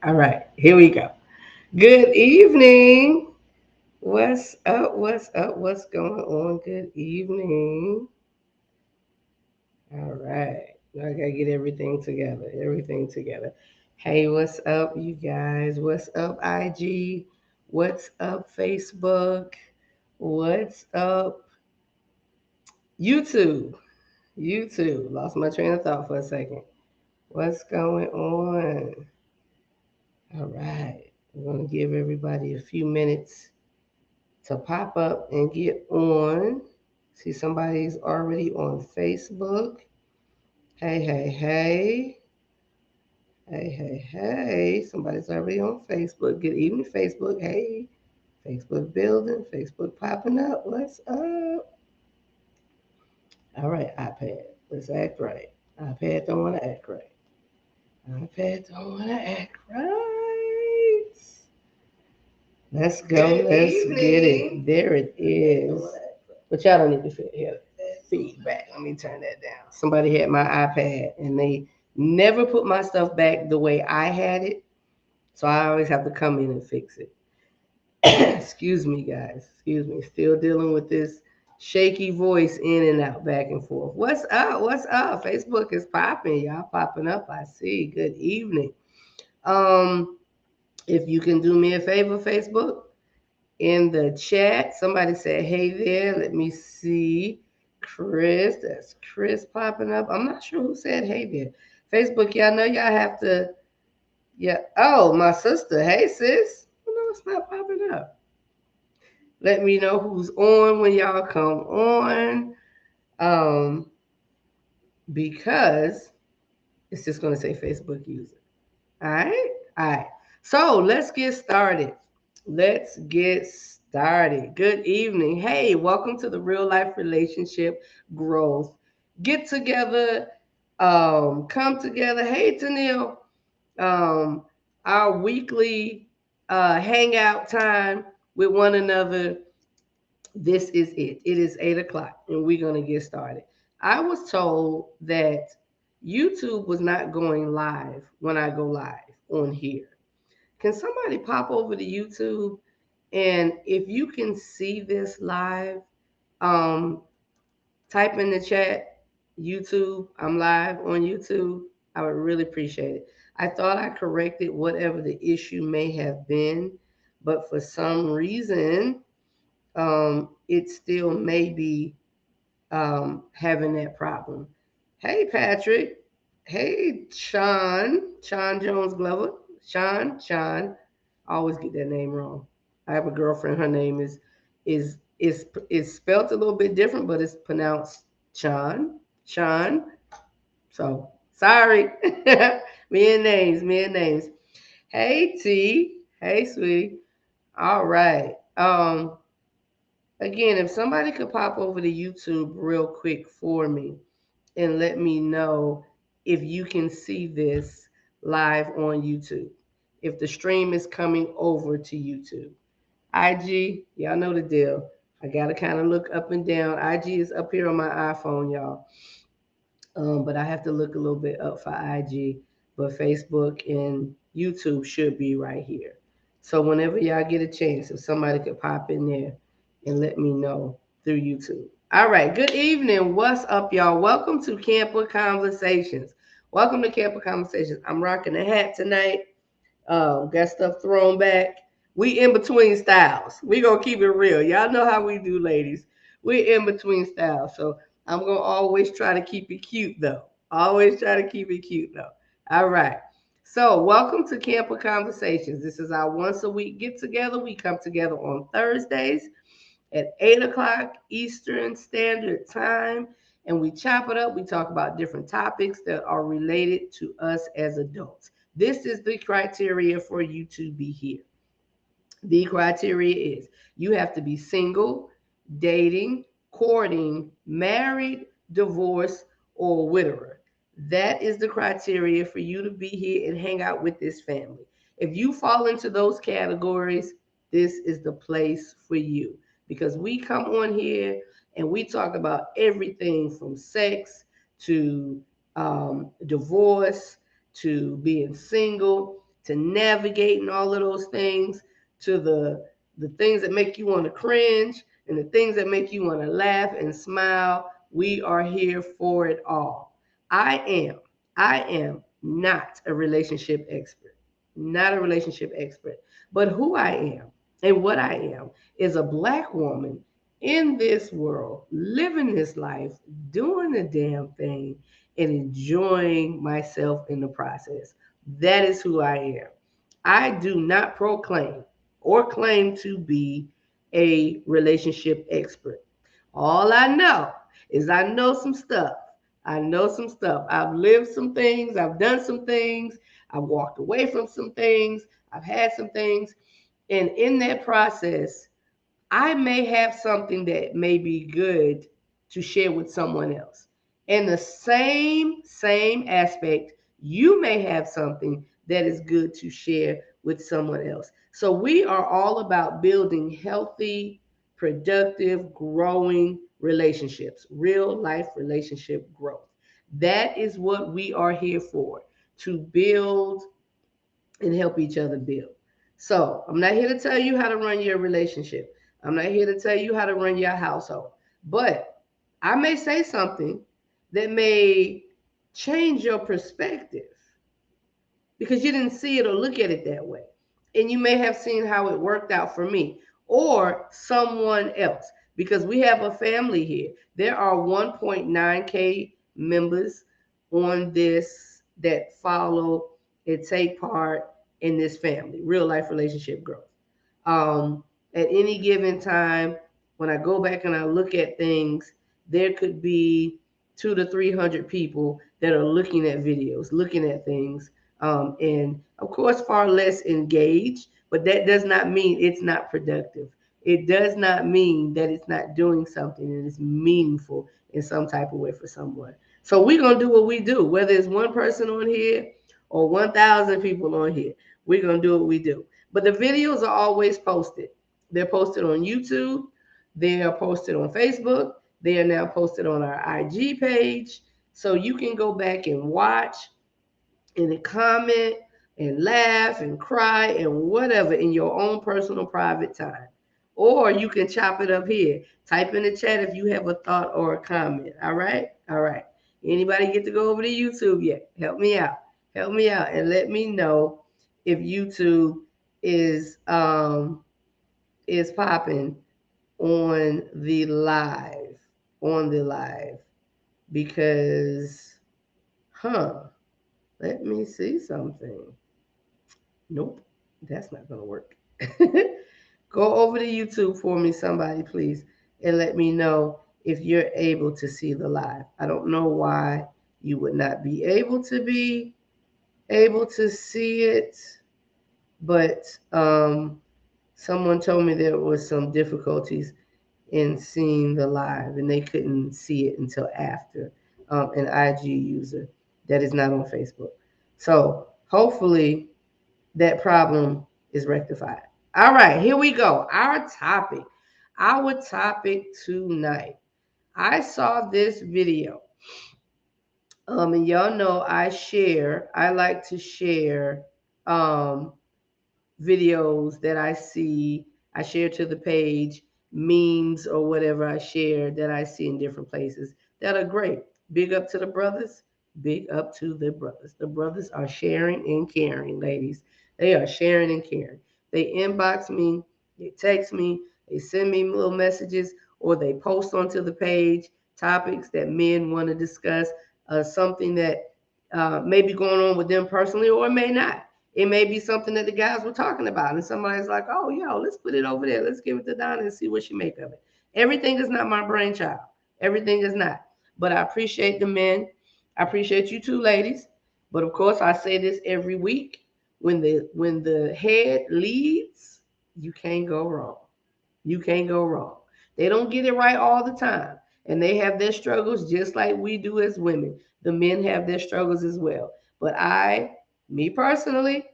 All right, here we go. Good evening. What's up? What's up? What's going on? Good evening. All right. I gotta get everything together. Everything together. Hey, what's up, you guys? What's up, IG? What's up, Facebook? What's up, YouTube? YouTube. Lost my train of thought for a second. What's going on? All right. We're gonna give everybody a few minutes to pop up and get on. See, somebody's already on Facebook. Hey, hey, hey. Hey, hey, hey. Somebody's already on Facebook. Good evening, Facebook. Hey, Facebook building, Facebook popping up. What's up? All right, iPad. Let's act right. iPad don't want to act right. iPad don't want to act right. Let's go. Let's get it. There it is. But y'all don't need to hear feedback. Let me turn that down. Somebody had my iPad and they never put my stuff back the way I had it. So I always have to come in and fix it. Excuse me, guys. Excuse me. Still dealing with this shaky voice in and out, back and forth. What's up? What's up? Facebook is popping. Y'all popping up. I see. Good evening. Um, if you can do me a favor, Facebook, in the chat. Somebody said, hey there. Let me see. Chris. That's Chris popping up. I'm not sure who said hey there. Facebook, y'all know y'all have to. Yeah. Oh, my sister. Hey, sis. Oh, no, it's not popping up. Let me know who's on when y'all come on. Um, because it's just going to say Facebook user. All right. All right. So let's get started. Let's get started. Good evening. Hey, welcome to the Real Life Relationship Growth Get Together, come together. Hey, Tanil, um, our weekly hangout time with one another. This is it. It is 8 o'clock, and we're gonna get started. I was told that YouTube was not going live when I go live on here. Can somebody pop over to YouTube, and if you can see this live, um, type in the chat YouTube. I'm live on YouTube. I would really appreciate it. I thought I corrected whatever the issue may have been, but for some reason, it still may be having that problem. Hey, Patrick. Hey, Sean Jones Glover. Sean. I always get that name wrong. I have a girlfriend. Her name is spelled a little bit different, but it's pronounced Sean. So sorry. Me and names. Me and names. Hey, T. Hey, sweetie. All right. Again, if somebody could pop over to YouTube real quick for me and let me know if you can see this live on YouTube. If the stream is coming over to YouTube. IG, y'all know the deal. I gotta kind of look up and down. IG is up here on my iPhone, y'all. But I have to look a little bit up for IG. But Facebook and YouTube should be right here. So whenever y'all get a chance, if somebody could pop in there and let me know through YouTube. All right, good evening. What's up, y'all? Welcome to Camper Conversations. Welcome to Camper Conversations. I'm rocking a hat tonight. Got stuff thrown back. We in between styles. We gonna keep it real. Y'all know how we do, ladies. We in between styles. So I'm gonna always try to keep it cute though. Always try to keep it cute though. All right. So welcome to Camper Conversations. This is our once a week get together. We come together on Thursdays at 8 o'clock Eastern Standard Time, and we chop it up. We talk about different topics that are related to us as adults. This is the criteria for you to be here. The criteria is you have to be single, dating, courting, married, divorced, or widower. That is the criteria for you to be here and hang out with this family. If you fall into those categories, this is the place for you because we come on here and we talk about everything from sex to divorce to being single. to navigating all of those things, to the things that make you want to cringe and the things that make you want to laugh and smile. We are here for it all. I am, I am not a relationship expert, not a relationship expert, but who I am and what I am is a Black woman in this world, living this life, doing the damn thing, and enjoying myself in the process. That is who I am. I do not proclaim or claim to be a relationship expert. All I know is I know some stuff. I know some stuff. I've lived some things. I've done some things. I've walked away from some things. I've had some things. And in that process, I may have something that may be good to share with someone else. In the same aspect, you may have something that is good to share with someone else. So we are all about building healthy, productive, growing relationships, real life relationship growth. That is what we are here for, to build and help each other build. So I'm not here to tell you how to run your relationship. I'm not here to tell you how to run your household. But I may say something that may change your perspective because you didn't see it or look at it that way. And you may have seen how it worked out for me or someone else because we have a family here. There are 1.9K members on this that follow and take part in this family, real life relationship growth. Um, at any given time, when I go back and I look at things, there could be 200 to 300 people that are looking at videos, looking at things, and of course, far less engaged. But that does not mean it's not productive. It does not mean that it's not doing something and it's meaningful in some type of way for someone. So we're gonna do what we do, whether it's one person on here or 1,000 people on here. We're gonna do what we do. But the videos are always posted. They're posted on YouTube. They are posted on Facebook. They are now posted on our IG page. So you can go back and watch and comment and laugh and cry and whatever in your own personal private time. Or you can chop it up here. Type in the chat if you have a thought or a comment. All right? All right. Anybody get to go over to YouTube yet? Help me out. Help me out and let me know if YouTube is popping on the live because let me see something. Nope, that's not gonna work. Go over to YouTube for me, somebody, please, and let me know if you're able to see the live. I don't know why you would not be able to see it, but someone told me there was some difficulties in seeing the live, and they couldn't see it until after. An IG user that is not on Facebook. So hopefully that problem is rectified. All right, here we go. Our topic tonight. I saw this video. And y'all know I like to share um, videos that I see. I share to the page, memes or whatever I share that I see in different places that are great. Big up to the brothers. Big up to the brothers. The brothers are sharing and caring, ladies. They are sharing and caring. They inbox me, they text me, they send me little messages, or they post onto the page topics that men want to discuss, something that may be going on with them personally or it may not. It may be something that the guys were talking about, and somebody's like, "Oh, yo, let's put it over there. Let's give it to Donna and see what she make of it." Everything is not my brainchild. Everything is not. But I appreciate the men. I appreciate you two ladies. But of course, I say this every week: when the head leads, you can't go wrong. You can't go wrong. They don't get it right all the time, and they have their struggles just like we do as women. The men have their struggles as well. But me personally,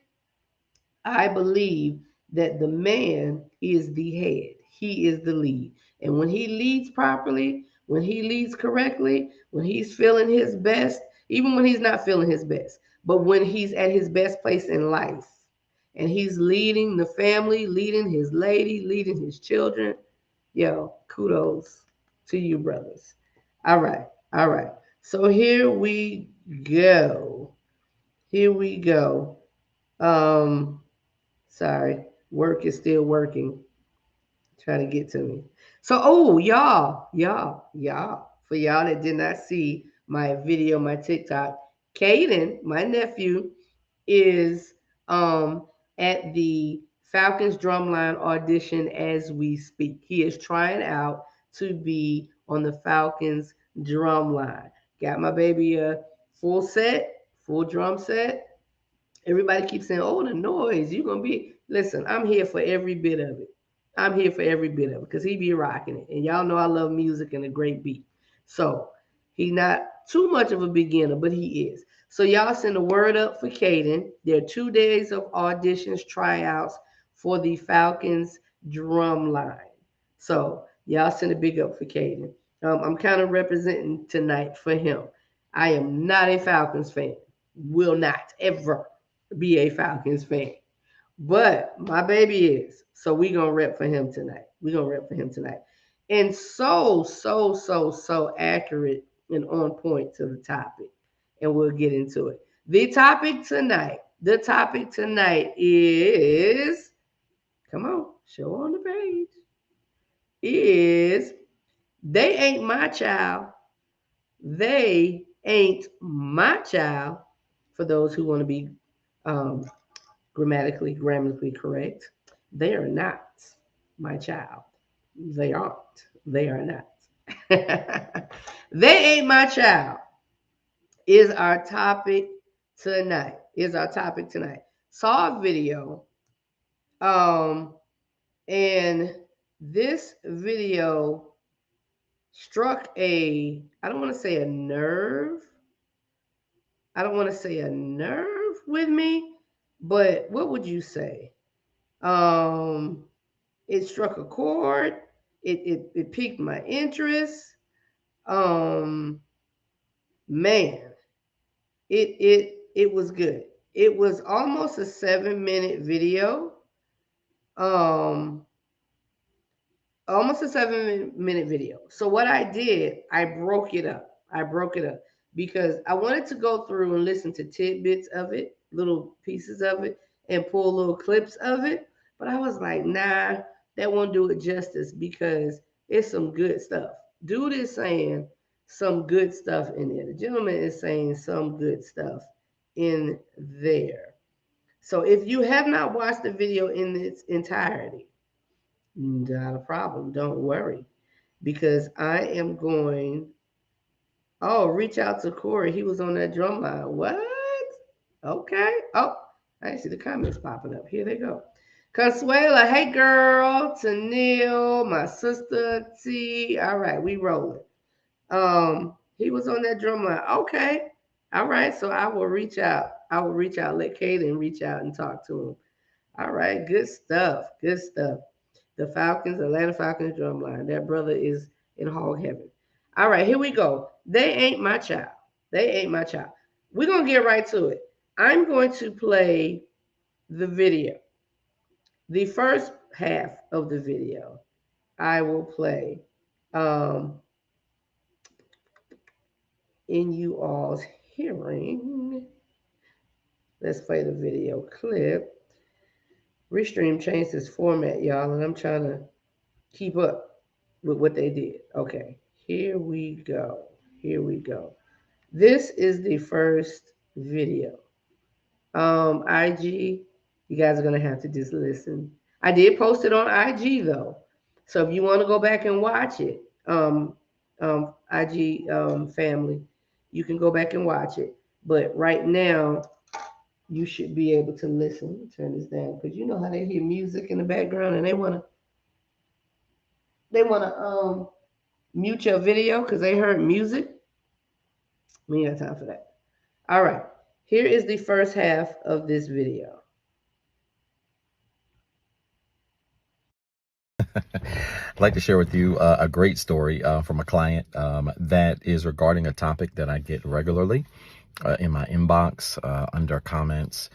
I believe that the man is the head. He is the lead. And when he leads properly, when he leads correctly, when he's feeling his best, even when he's not feeling his best, but when he's at his best place in life, and he's leading the family, leading his lady, leading his children. Yo, kudos to you, brothers. All right, all right. So here we go. Here we go. Um, sorry, work is still working. Trying to get to me. So, oh, y'all, for y'all that did not see my video, my TikTok, Caden, my nephew, is at the Falcons drumline audition as we speak. He is trying out to be on the Falcons drumline. Got my baby a full set, full drum set. Everybody keeps saying, "Oh, the noise, you're gonna be." Listen, I'm here for every bit of it. I'm here for every bit of it because he be rocking it, and y'all know I love music and a great beat. So he's not too much of a beginner, but he is. So y'all send a word up for Caden. There are 2 days of auditions, tryouts for the Falcons drum line. So y'all send a big up for Caden. I'm kind of representing tonight for him. I am not a Falcons fan. Will not ever be a Falcons fan. But my baby is. So we gonna rep for him tonight. We gonna rep for him tonight. And so accurate and on point to the topic. And we'll get into it. The topic tonight is, come on, show on the page, is they ain't my child. They ain't my child. For those who want to be um, grammatically correct. They are not my child. They aren't. They are not. They ain't my child is our topic tonight. Is our topic tonight. Saw a video, um, and this video struck I don't want to say a nerve. I don't want to say a nerve with me, but what would you say? Um, it struck a chord. It piqued my interest. Um, man, it was good. It was almost a 7 minute video. Um, almost a 7 minute video. So what I did, I broke it up. I broke it up because I wanted to go through and listen to tidbits of it, little pieces of it, and pull little clips of it. But I was like, nah, that won't do it justice because it's some good stuff. Dude is saying some good stuff in there. The gentleman is saying some good stuff in there. So if you have not watched the video in its entirety, not a problem. Don't worry. Because I am going. Oh, reach out to Corey. He was on that drum line. What? Okay. Oh, I see the comments popping up. Here they go. Consuela, hey girl. Tanil, my sister T. All right, we rolling. He was on that drum line. Okay. All right. So I will reach out. I will reach out. Let Kaden reach out and talk to him. All right. Good stuff. Good stuff. The Falcons, Atlanta Falcons drumline. That brother is in hog heaven. All right, here we go. They ain't my child. They ain't my child. We're going to get right to it. I'm going to play the video. The first half of the video, I will play in you all's hearing. Let's play the video clip. Restream changed its format, y'all, and I'm trying to keep up with what they did. Okay, here we go. Here we go. This is the first video. IG, you guys are gonna have to just listen. I did post it on IG though, so if you want to go back and watch it, IG family, you can go back and watch it. But right now, you should be able to listen. Turn this down because you know how they hear music in the background and they wanna mute your video because they heard music. We ain't got time for that. All right. Here is the first half of this video. I'd like to share with you a great story from a client that is regarding a topic that I get regularly in my inbox under comments.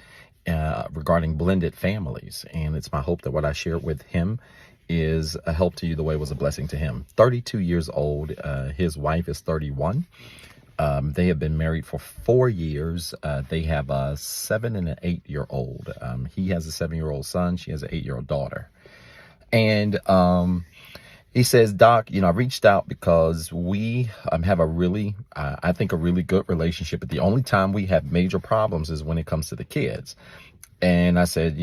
regarding blended families. And it's my hope that what I shared with him is a help to you the way it was a blessing to him. 32 years old. His wife is 31. They have been married for 4 years. They have a 7 and an 8-year-old. He has a 7-year-old son. She has an 8-year-old daughter. And he says, Doc, I reached out because we have a really, I think, a really good relationship. But the only time we have major problems is when it comes to the kids. And I said,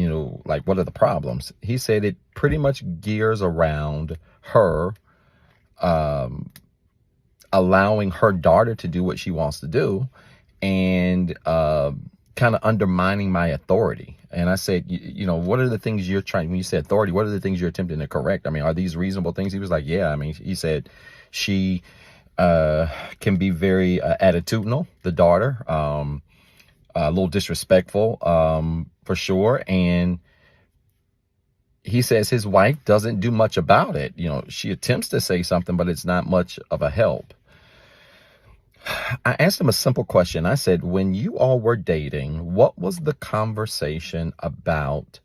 like, what are the problems? He said it pretty much gears around her allowing her daughter to do what she wants to do and kind of undermining my authority. And I said, what are the things you're trying, when you say authority, what are the things you're attempting to correct? I mean, are these reasonable things? He was like, yeah. I mean, he said she can be very attitudinal, the daughter, a little disrespectful for sure. And he says his wife doesn't do much about it. She attempts to say something, but it's not much of a help. I asked him a simple question. I said, when you all were dating, what was the conversation about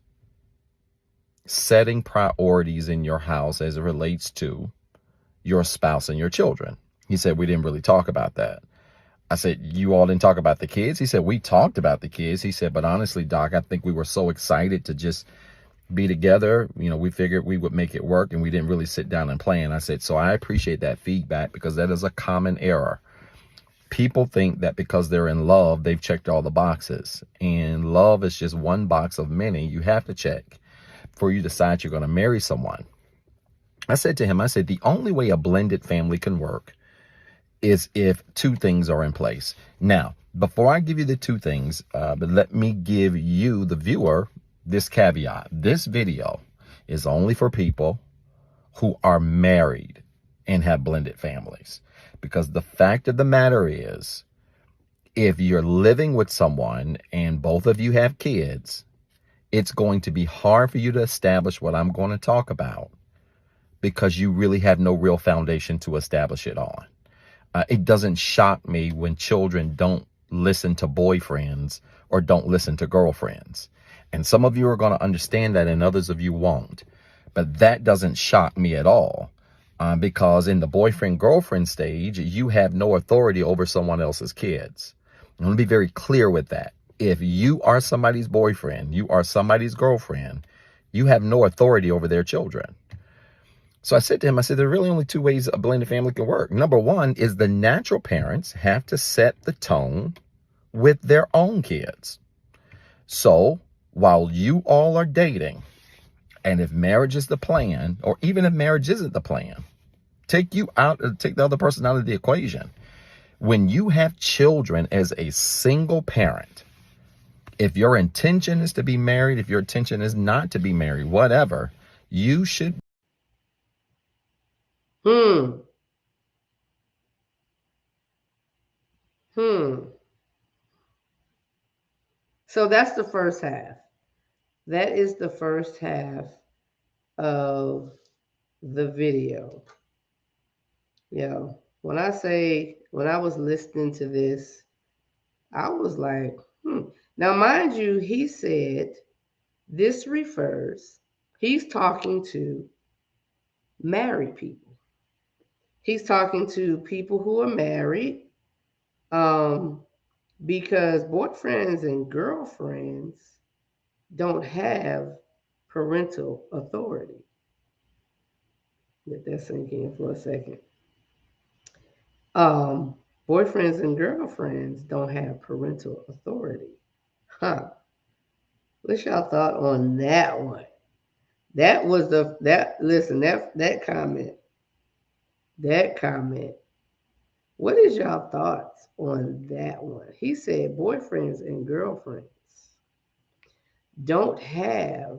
setting priorities in your house as it relates to your spouse and your children? He said, we didn't really talk about that. I said, you all didn't talk about the kids? He said, we talked about the kids. He said, but honestly, Doc, I think we were so excited to just be together. We figured we would make it work, and we didn't really sit down and plan. I said, so I appreciate that feedback, because that is a common error. People think that because they're in love, they've checked all the boxes. And love is just one box of many you have to check before you decide you're going to marry someone. I said to him, the only way a blended family can work is if two things are in place. Now, before I give you the two things, but let me give you, the viewer, this caveat. This video is only for people who are married and have blended families. Because the fact of the matter is, if you're living with someone and both of you have kids, it's going to be hard for you to establish what I'm going to talk about, because you really have no real foundation to establish it on. It doesn't shock me when children don't listen to boyfriends or don't listen to girlfriends. And some of you are going to understand that and others of you won't. But that doesn't shock me at all. Because in the boyfriend-girlfriend stage, you have no authority over someone else's kids. I want to be very clear with that. If you are somebody's boyfriend, you are somebody's girlfriend, you have no authority over their children. So I said to him, there are really only two ways a blended family can work. Number one is the natural parents have to set the tone with their own kids. So while you all are dating, and if marriage is the plan, or even if marriage isn't the plan, take the other person out of the equation. When you have children as a single parent, if your intention is to be married, if your intention is not to be married, whatever, you should. So that's the first half. That is the first half of the video. When I was listening to this, I was like, Now, mind you, he said this he's talking to married people. He's talking to people who are married, because boyfriends and girlfriends don't have parental authority. Let that sink in for a second. Boyfriends and girlfriends don't have parental authority. What's y'all thought on that one? That was that comment. That comment. What is y'all thoughts on that one? He said boyfriends and girlfriends don't have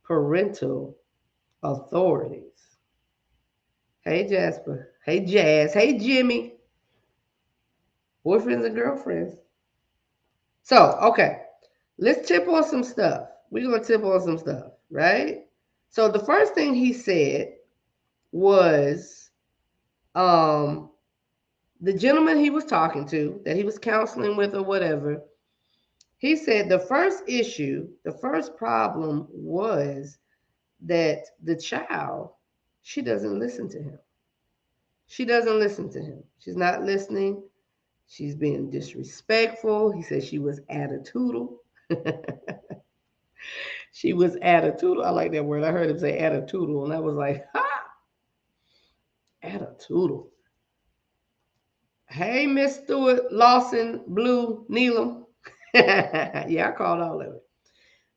parental authorities. Hey, Jasper. Hey, Jazz. Hey, Jimmy. Boyfriends and girlfriends. So, okay. Let's tip on some stuff. We're going to tip on some stuff, right? So, the first thing he said was the gentleman he was talking to, that he was counseling with or whatever, He said the first issue, the first problem was that the child, she doesn't listen to him. She doesn't listen to him. She's not listening. She's being disrespectful. He said she was attitudinal. She was attitudinal. I like that word. I heard him say attitudinal, and I was like, ha, attitudinal. Hey, Miss Stewart, Lawson, Blue, Neelam. Yeah, I called all of it.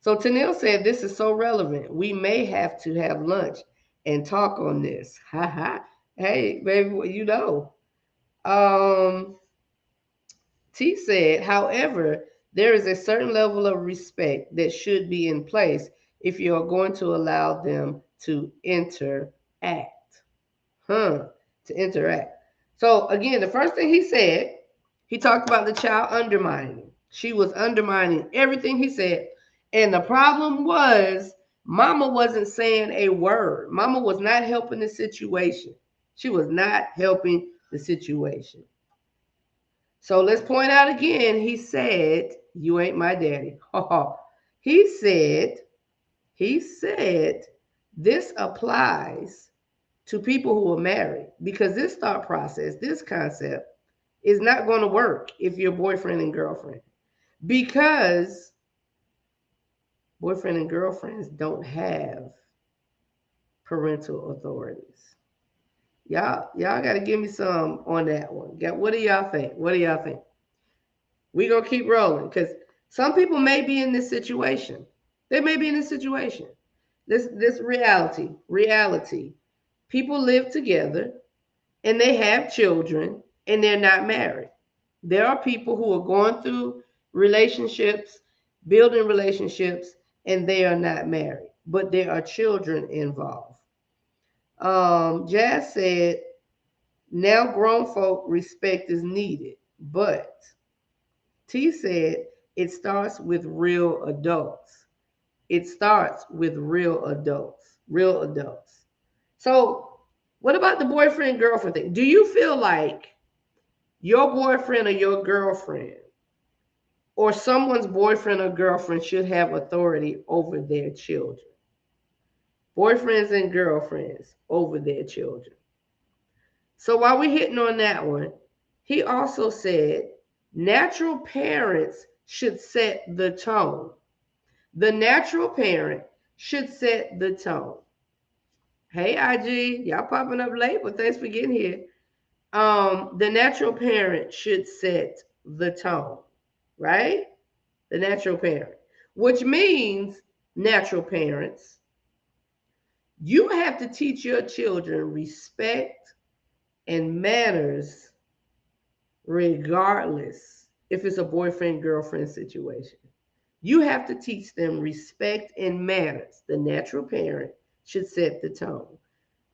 So Tanil said, this is so relevant. We may have to have lunch and talk on this. Ha ha. Hey, baby, well, you know. Um, T said, however, there is a certain level of respect that should be in place if you are going to allow them to interact. Huh? To interact. So again, the first thing he said, he talked about the child undermining. She was undermining everything he said. And the problem was, Mama wasn't saying a word. Mama was not helping the situation. She was not helping the situation. So let's point out again, he said, you ain't my daddy. he said, he said, this applies to people who are married because this thought process, this concept is not going to work if you're boyfriend and girlfriend because boyfriend and girlfriends don't have parental authorities. Y'all got to give me some on that one. What do y'all think? What do y'all think? We're going to keep rolling because some people may be in this situation. They may be in this situation. This reality. People live together and they have children and they're not married. There are people who are going through relationships, building relationships, and they are not married, but there are children involved. Jazz said, now grown folk respect is needed, but T said it starts with real adults. It starts with real adults. Real adults. So, what about the boyfriend girlfriend thing? Do you feel like your boyfriend or your girlfriend or someone's boyfriend or girlfriend should have authority over their children? Boyfriends and girlfriends over their children. So while we're hitting on that one, he also said natural parents should set the tone. The natural parent should set the tone. Hey, IG, y'all popping up late, but thanks for getting here. The natural parent should set the tone, right? The natural parent, which means natural parents, you have to teach your children respect and manners regardless if it's a boyfriend girlfriend situation. You have to teach them respect and manners. The natural parent should set the tone.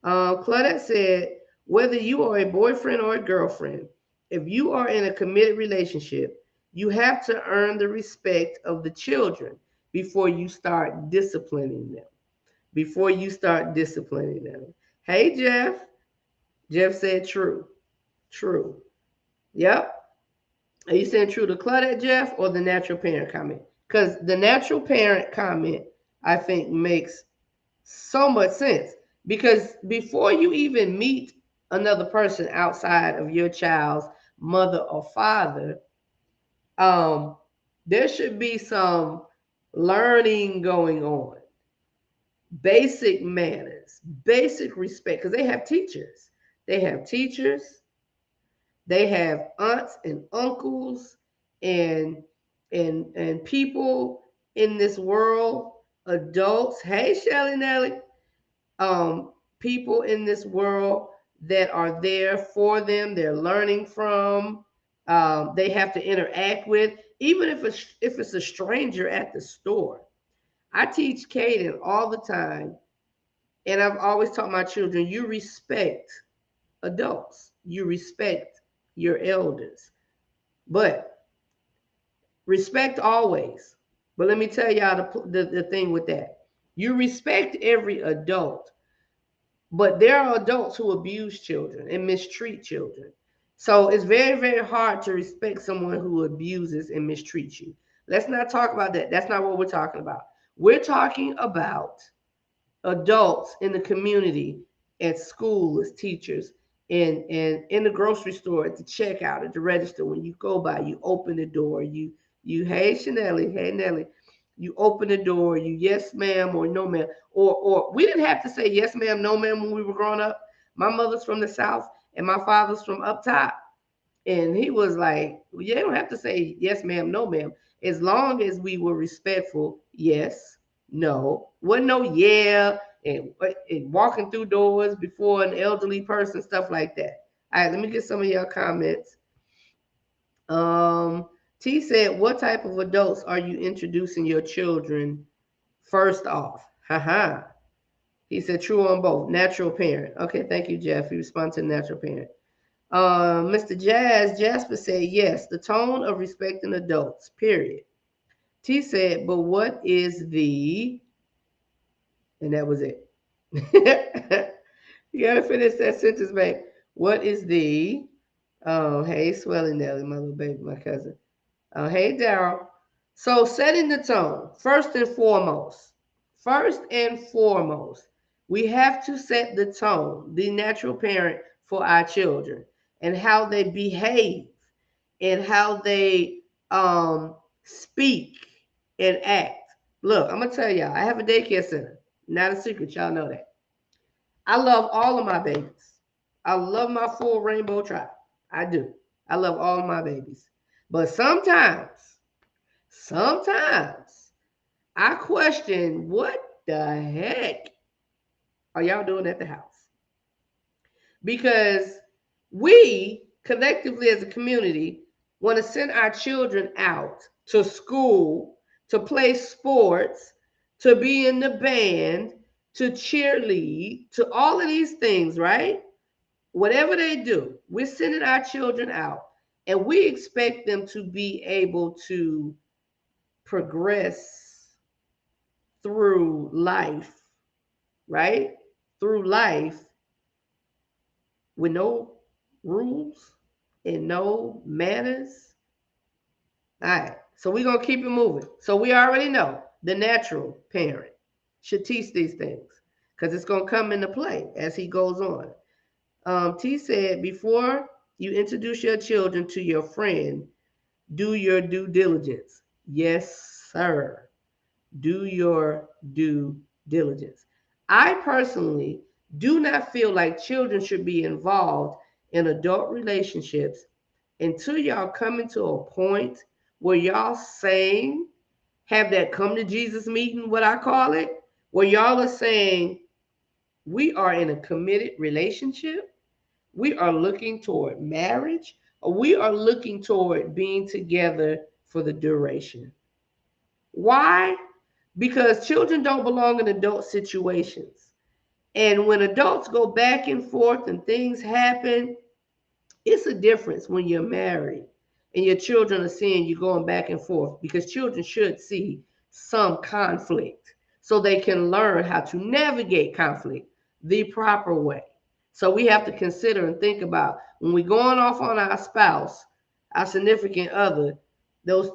Claudette said, whether you are a boyfriend or a girlfriend, if you are in a committed relationship, you have to earn the respect of the children before you start disciplining them. Before you start disciplining them. Hey, Jeff. Jeff said true. True. Yep. Are you saying true to Claudette, Jeff, or the natural parent comment? Because the natural parent comment, I think, makes so much sense. Because before you even meet another person outside of your child's mother or father, um, there should be some learning going on. Basic manners, basic respect, because they have teachers. They have teachers, they have aunts and uncles and and people in this world, adults. Hey, Shelly Nelly, um, people in this world that are there for them. They're learning from. They have to interact with, even if it's a stranger at the store. I teach Caden all the time, and I've always taught my children: you respect adults, you respect your elders, but respect always. But let me tell y'all the thing with that: you respect every adult, but there are adults who abuse children and mistreat children. So it's very, very hard to respect someone who abuses and mistreats you. Let's not talk about that. That's not what we're talking about. We're talking about adults in the community, at school, as teachers, and in the grocery store, at the checkout, at the register. When you go by, you open the door. You hey Chanelli, hey Nelly, you open the door. You yes ma'am or no ma'am, or we didn't have to say yes ma'am, no ma'am when we were growing up. My mother's from the south and my father's from up top. And he was like, well, you don't have to say yes, ma'am, no, ma'am. As long as we were respectful, yes, no. Wasn't no yeah and walking through doors before an elderly person, stuff like that. All right, let me get some of your comments. Um, T said, what type of adults are you introducing your children first off? Haha. He said, true on both. Natural parent. Okay, thank you, Jeff. He responded to natural parent. Mr. Jasper said, yes, the tone of respecting adults, period. T said, but what is the, and that was it. You gotta finish that sentence, babe. What is the, oh, hey, Swelling Nelly, my little baby, my cousin. Oh, hey, Daryl. So setting the tone, first and foremost, we have to set the tone, the natural parent, for our children and how they behave and how they speak and act. Look, I'm gonna tell y'all, I have a daycare center. Not a secret, y'all know that. I love all of my babies. I love my full rainbow tribe. I do. I love all of my babies. But sometimes I question what the heck are y'all doing at the house? Because we collectively as a community want to send our children out to school, to play sports, to be in the band, to cheerlead, to all of these things, right? Whatever they do, we're sending our children out and we expect them to be able to progress through life, right? Through life with no rules and no manners. All right. So we're going to keep it moving. So we already know the natural parent should teach these things because it's going to come into play as he goes on. T said, before you introduce your children to your friend, do your due diligence. Yes, sir. Do your due diligence. I personally do not feel like children should be involved in adult relationships until y'all coming to a point where y'all saying, have that come to Jesus meeting, what I call it, where y'all are saying, we are in a committed relationship, we are looking toward marriage, or we are looking toward being together for the duration. Why? Because children don't belong in adult situations. And when adults go back and forth and things happen, it's a difference when you're married and your children are seeing you going back and forth because children should see some conflict so they can learn how to navigate conflict the proper way. So we have to consider and think about when we're going off on our spouse, our significant other, those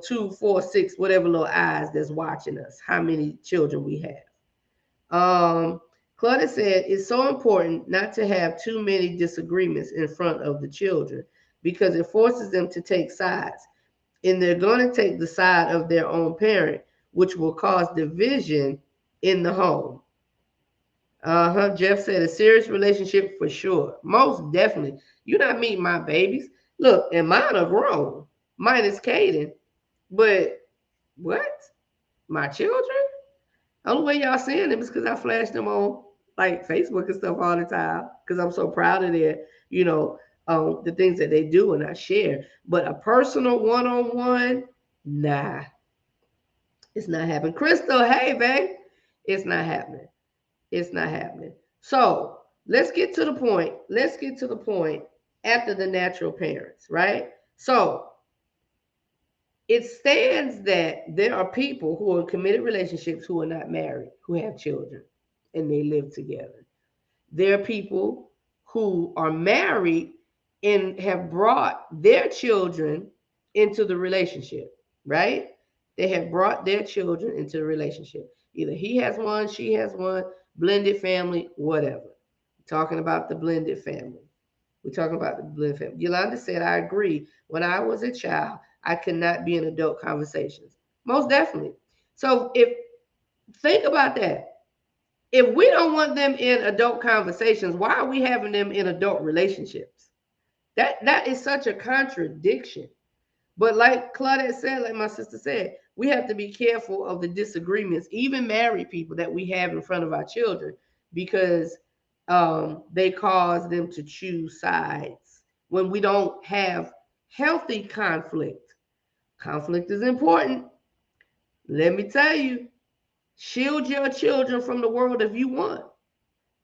2, 4, 6, whatever little eyes that's watching us, how many children we have. Claudia said it's so important not to have too many disagreements in front of the children because it forces them to take sides. And they're going to take the side of their own parent, which will cause division in the home. Jeff said a serious relationship for sure. Most definitely. You're not meeting my babies. Look, and mine are grown. Mine is Caden. But what? My children? Only way y'all seeing them is because I flash them on like Facebook and stuff all the time because I'm so proud of their, the things that they do and I share. But a personal one-on-one, nah, it's not happening. Crystal, hey, babe, it's not happening. It's not happening. So let's get to the point. Let's get to the point after the natural parents, right? So it stands that there are people who are in committed relationships who are not married, who have children, and they live together. There are people who are married and have brought their children into the relationship. right? They have brought their children into the relationship. Either he has one, she has one, blended family, whatever. Talking about the blended family. We're talking about the blended family. Yolanda said, I agree. When I was a child, I could not be in adult conversations. Most definitely. So if think about that. If we don't want them in adult conversations, why are we having them in adult relationships? That is such a contradiction. But like Claudette said, like my sister said, we have to be careful of the disagreements, even married people that we have in front of our children, because they cause them to choose sides when we don't have healthy conflict. Conflict is important. Let me tell you, shield your children from the world if you want.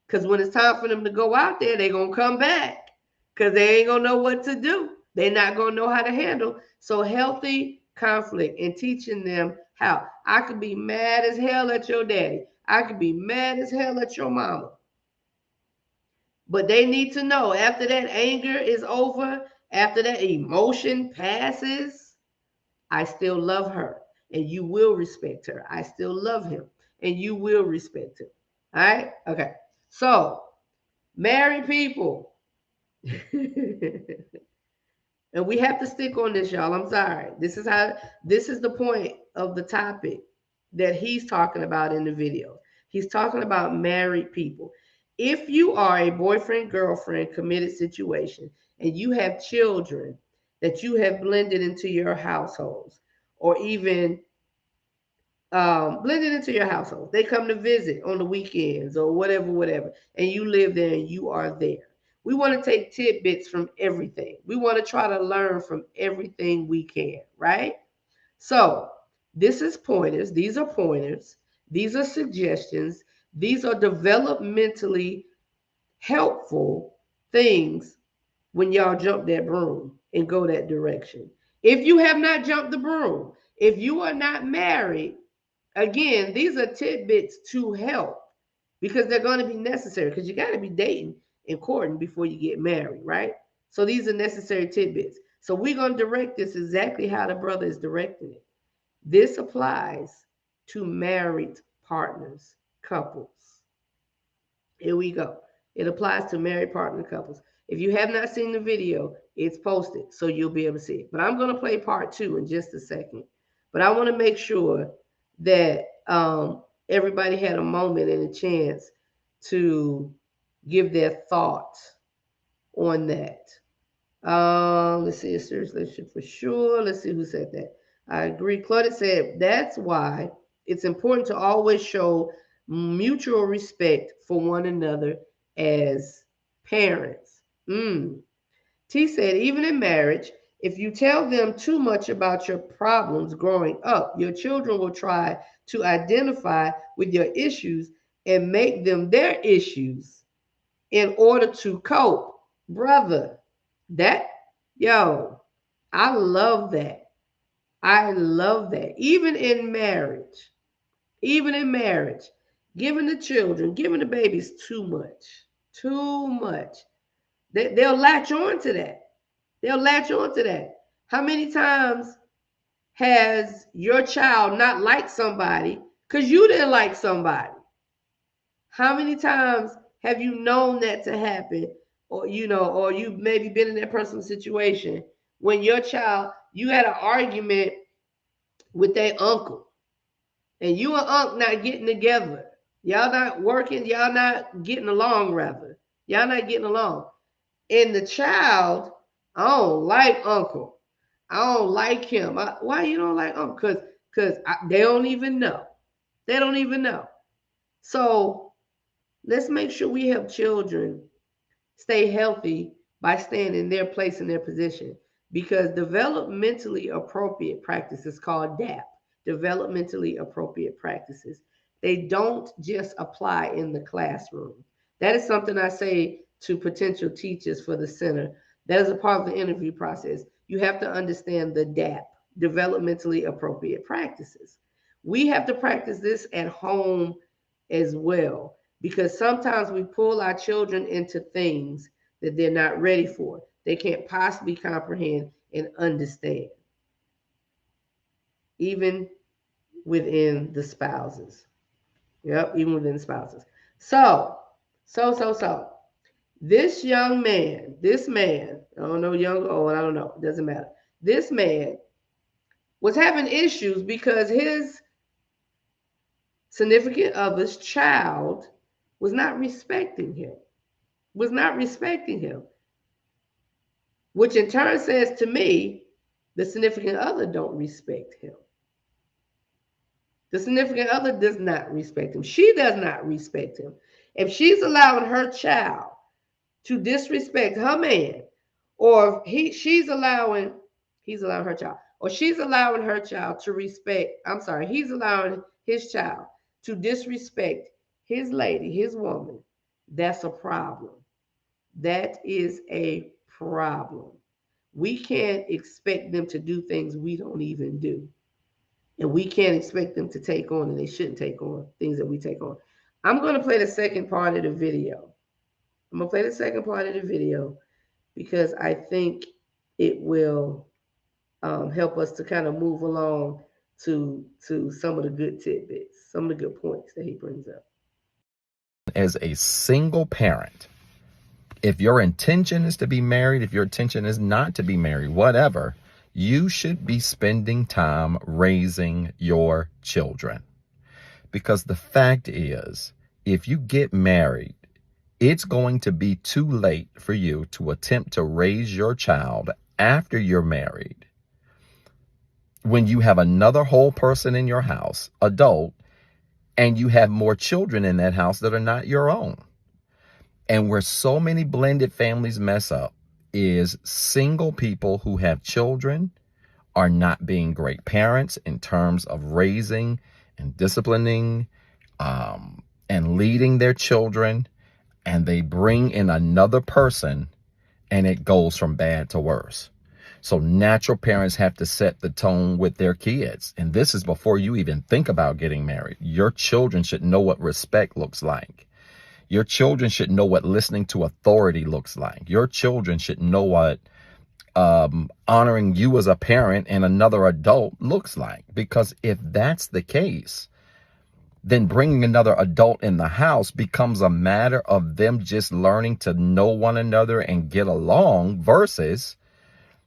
Because when it's time for them to go out there, they're going to come back because they ain't going to know what to do. They're not going to know how to handle. So healthy conflict and teaching them how. I could be mad as hell at your daddy. I could be mad as hell at your mama. But they need to know after that anger is over, after that emotion passes, I still love her and you will respect her. I still love him and you will respect him. All right? Okay. So, married people, and we have to stick on this, y'all. I'm sorry. This is the point of the topic that he's talking about in the video. He's talking about married people. If you are a boyfriend, girlfriend, committed situation, and you have children that you have blended into your households, or even blended into your household, they come to visit on the weekends or whatever, and you live there and you are there. We want to take tidbits from everything. We want to try to learn from everything we can, right? So, this is pointers. These are pointers. These are suggestions. These are developmentally helpful things when y'all jump that broom and go that direction. If you have not jumped the broom, if you are not married, again, these are tidbits to help because they're going to be necessary because you got to be dating and courting before you get married, right? So these are necessary tidbits. So we're going to direct this exactly how the brother is directing it. This applies to married partners, couples. Here we go. It applies to married partner couples. If you have not seen the video, it's posted so you'll be able to see it. But I'm going to play part 2 in just a second. But I want to make sure that everybody had a moment and a chance to give their thoughts on that. Let's see, a serious relationship for sure. Let's see who said that. I agree. Claudette said that's why it's important to always show mutual respect for one another as parents. T said, even in marriage, if you tell them too much about your problems growing up, your children will try to identify with your issues and make them their issues in order to cope. Brother, that, yo, I love that. I love that. Even in marriage, giving the children, giving the babies too much, too much. They'll latch on to that. They'll latch on to that. How many times has your child not liked somebody because you didn't like somebody? How many times have you known that to happen? Or or you've maybe been in that person's situation when your child, you had an argument with their uncle, and you and uncle not getting together. Y'all not working, y'all not getting along, rather. Y'all not getting along. And the child, I don't like uncle. I don't like him. Why you don't like uncle? Because they don't even know. They don't even know. So let's make sure we help children stay healthy by staying in their place and their position. Because developmentally appropriate practices called DAP, developmentally appropriate practices, they don't just apply in the classroom. That is something I say to potential teachers for the center. That is a part of the interview process. You have to understand the DAP, developmentally appropriate practices. We have to practice this at home as well because sometimes we pull our children into things that they're not ready for. They can't possibly comprehend and understand. even within the spouses. Yep, even within the spouses. So, this young man, I don't know, young or old, I don't know, it doesn't matter. This man was having issues because his significant other's child was not respecting him, which in turn says to me, the significant other don't respect him. The significant other does not respect him. She does not respect him. If she's allowing her child to disrespect her man, or he's allowing her child, or she's allowing her child to he's allowing his child to disrespect his lady, his woman, that's a problem. That is a problem. We can't expect them to do things we don't even do. And we can't expect them to take on, and they shouldn't take on things that we take on. I'm going to play the second part of the video. Because I think it will help us to kind of move along to some of the good tidbits, some of the good points that he brings up. As a single parent, if your intention is to be married, if your intention is not to be married, whatever, you should be spending time raising your children. Because the fact is, if you get married, it's going to be too late for you to attempt to raise your child after you're married, when you have another whole person in your house, adult, and you have more children in that house that are not your own. And where so many blended families mess up is single people who have children are not being great parents in terms of raising and disciplining and leading their children. And they bring in another person and it goes from bad to worse. So natural parents have to set the tone with their kids. And this is before you even think about getting married. Your children should know what respect looks like. Your children should know what listening to authority looks like. Your children should know what honoring you as a parent and another adult looks like. Because if that's the case, then bringing another adult in the house becomes a matter of them just learning to know one another and get along versus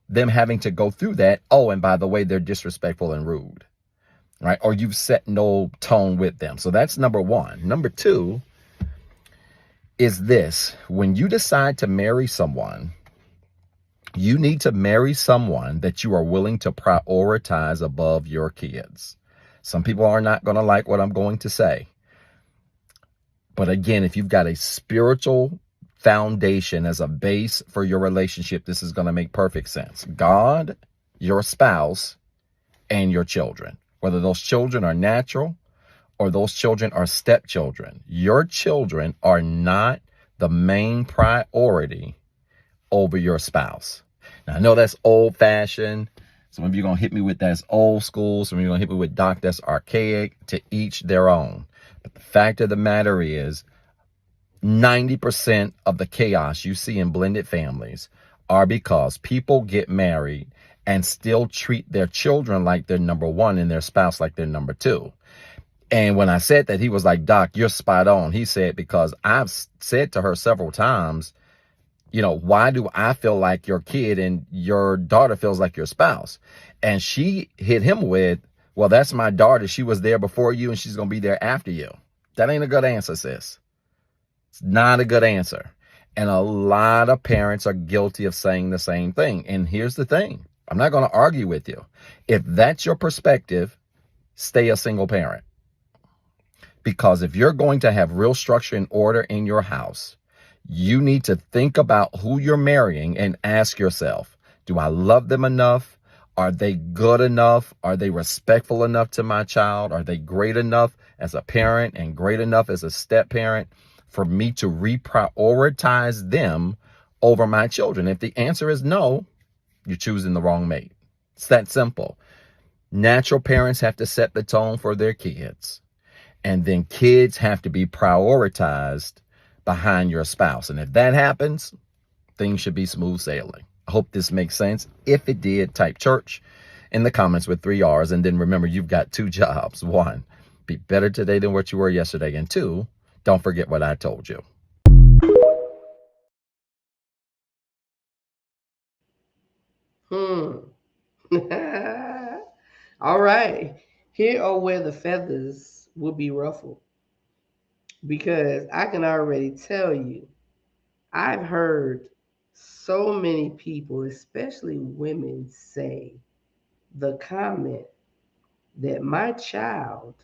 them having to go through that. Oh, and by the way, they're disrespectful and rude, right? Or you've set no tone with them. So that's number one. Number two is this: when you decide to marry someone, you need to marry someone that you are willing to prioritize above your kids. Some people are not going to like what I'm going to say. But again, if you've got a spiritual foundation as a base for your relationship, this is going to make perfect sense. God, your spouse, and your children. Whether those children are natural or those children are stepchildren, your children are not the main priority over your spouse. Now, I know that's old-fashioned. Some of you are going to hit me with that's old school. Some of you are going to hit me with, Doc, that's archaic. To each their own. But the fact of the matter is, 90% of the chaos you see in blended families are because people get married and still treat their children like they're number one and their spouse like they're number two. And when I said that, he was like, Doc, you're spot on. He said, because I've said to her several times, you know, why do I feel like your kid and your daughter feels like your spouse? And she hit him with, well, that's my daughter. She was there before you and she's going to be there after you. That ain't a good answer, sis. It's not a good answer. And a lot of parents are guilty of saying the same thing. And here's the thing. I'm not going to argue with you. If that's your perspective, stay a single parent. Because if you're going to have real structure and order in your house, you need to think about who you're marrying and ask yourself, do I love them enough? Are they good enough? Are they respectful enough to my child? Are they great enough as a parent and great enough as a step parent for me to reprioritize them over my children? If the answer is no, you're choosing the wrong mate. It's that simple. Natural parents have to set the tone for their kids. And then kids have to be prioritized behind your spouse. And if that happens, things should be smooth sailing. I hope this makes sense. If it did, type church in the comments with 3 R's. And then remember, you've got 2 jobs. 1, be better today than what you were yesterday. And 2, don't forget what I told you. All right. Here are where the feathers will be ruffled. Because I can already tell you, I've heard so many people, especially women, say the comment that my child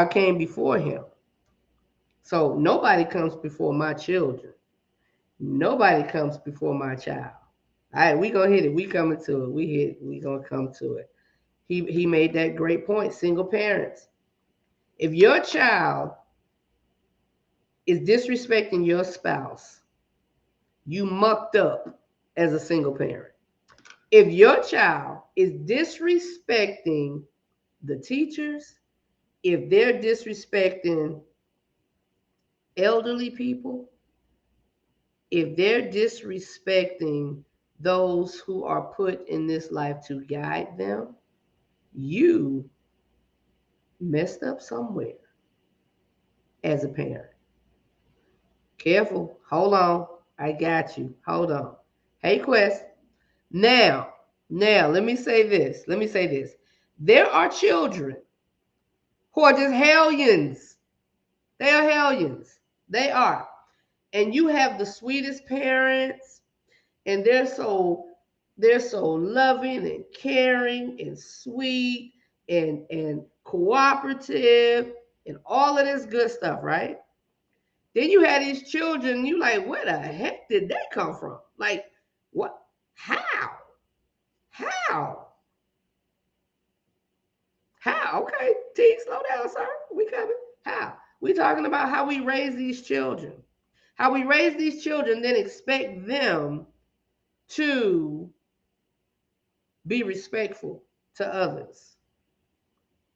came before him. So nobody comes before my children. Nobody comes before my child. All right, we gonna hit it. We coming to it. We gonna come to it. He made that great point. Single parents. If your child is disrespecting your spouse, you mucked up as a single parent. If your child is disrespecting the teachers, if they're disrespecting elderly people, if they're disrespecting those who are put in this life to guide them, you messed up somewhere as a parent. Careful. Hold on. I got you. Hold on. Hey, Quest. Now, let me say this. There are children who are just hellions. They are hellions. They are. And you have the sweetest parents, and they're so loving and caring and sweet and cooperative and all of this good stuff, right? Then you had these children, you like, where the heck did that come from? Like, what? How? Okay, T, slow down, sir. We coming. How? We talking about how we raise these children. How we raise these children, then expect them to be respectful to others.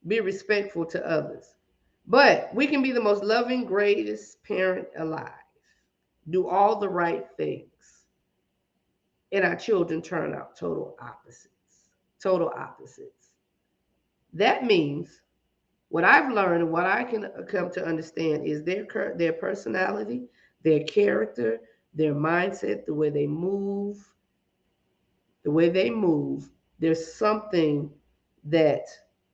Be respectful to others. But we can be the most loving, greatest parent alive. Do all the right things. And our children turn out total opposites. Total opposites. That means what I've learned and what I can come to understand is their personality, their character, their mindset, the way they move, there's something that,